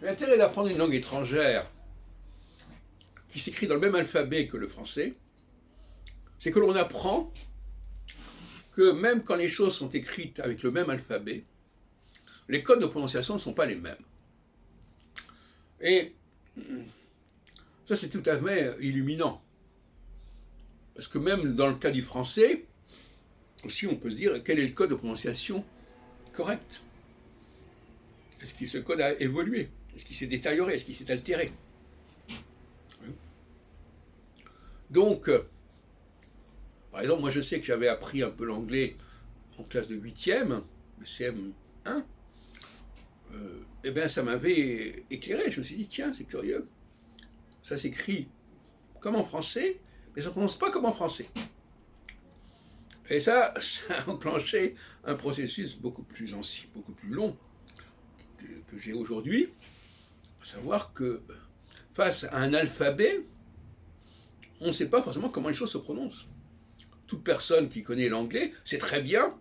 L'intérêt d'apprendre une langue étrangère qui s'écrit dans le même alphabet que le français, c'est que l'on apprend que même quand les choses sont écrites avec le même alphabet, les codes de prononciation ne sont pas les mêmes. Et ça, c'est tout à fait illuminant. Parce que même dans le cas du français, aussi on peut se dire quel est le code de prononciation correct. Est-ce que ce code a évolué? Est-ce qu'il s'est détérioré? Est-ce qu'il s'est altéré? Donc, par exemple, moi je sais que j'avais appris un peu l'anglais en classe de 8e, le CM1, et bien ça m'avait éclairé. Je me suis dit, tiens, c'est curieux. Ça s'écrit comme en français, mais ça ne prononce pas comme en français. Et ça a enclenché un processus beaucoup plus ancien, beaucoup plus long que j'ai aujourd'hui, à savoir que face à un alphabet, on ne sait pas forcément comment les choses se prononcent. Toute personne qui connaît l'anglais sait très bien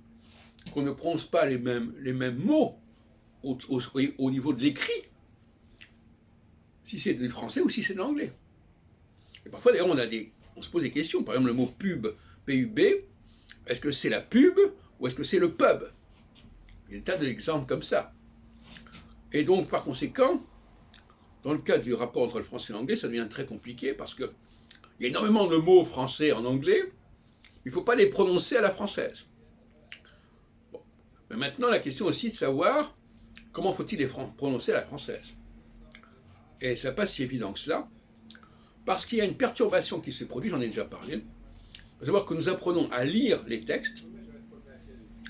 qu'on ne prononce pas les mêmes mots au niveau de l'écrit, si c'est du français ou si c'est de l'anglais. Et parfois, d'ailleurs, on se pose des questions. Par exemple, le mot pub, P-U-B, est-ce que c'est la pub ou est-ce que c'est le pub? Il y a des tas d'exemples comme ça. Et donc, par conséquent, dans le cas du rapport entre le français et l'anglais, ça devient très compliqué parce qu'il y a énormément de mots français en anglais, il ne faut pas les prononcer à la française. Bon. Mais maintenant, la question aussi de savoir comment faut-il les prononcer à la française. Et ça n'est pas si évident que cela, parce qu'il y a une perturbation qui se produit, j'en ai déjà parlé. Il faut savoir que nous apprenons à lire les textes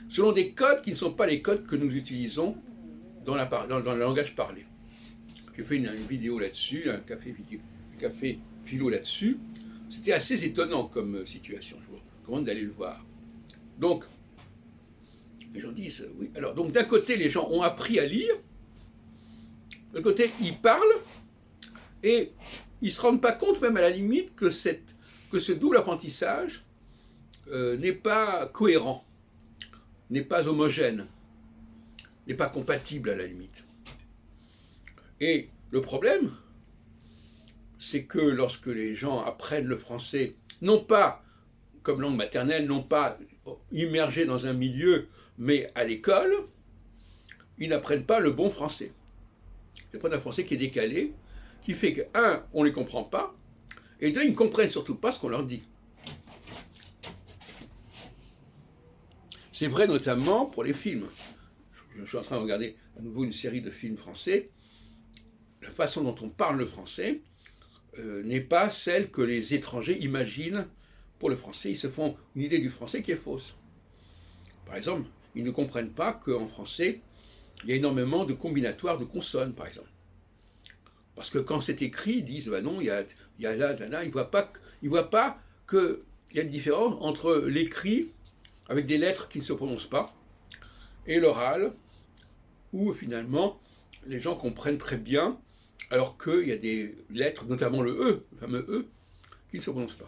selon des codes qui ne sont pas les codes que nous utilisons dans le langage parlé. J'ai fait une vidéo là-dessus, un café philo là-dessus. C'était assez étonnant comme situation. Je vous recommande d'aller le voir. Donc, les gens disent, oui. Alors, donc d'un côté, les gens ont appris à lire, de l'autre côté, ils parlent, et ils ne se rendent pas compte, même à la limite, que ce double apprentissage n'est pas cohérent, n'est pas homogène, n'est pas compatible à la limite. Et le problème, c'est que lorsque les gens apprennent le français, non pas comme langue maternelle, non pas immergés dans un milieu, mais à l'école, ils n'apprennent pas le bon français. Ils apprennent un français qui est décalé, qui fait que, un, on ne les comprend pas, et deux, ils ne comprennent surtout pas ce qu'on leur dit. C'est vrai notamment pour les films. Je suis en train de regarder à nouveau une série de films français. La façon dont on parle le français n'est pas celle que les étrangers imaginent pour le français. Ils se font une idée du français qui est fausse. Par exemple, ils ne comprennent pas qu'en français, il y a énormément de combinatoires de consonnes, par exemple. Parce que quand c'est écrit, ils disent, ben non, il y a là, ils ne voient pas qu'il y a une différence entre l'écrit, avec des lettres qui ne se prononcent pas, et l'oral, où finalement, les gens comprennent très bien, alors qu'il y a des lettres, notamment le E, le fameux E, qui ne se prononcent pas.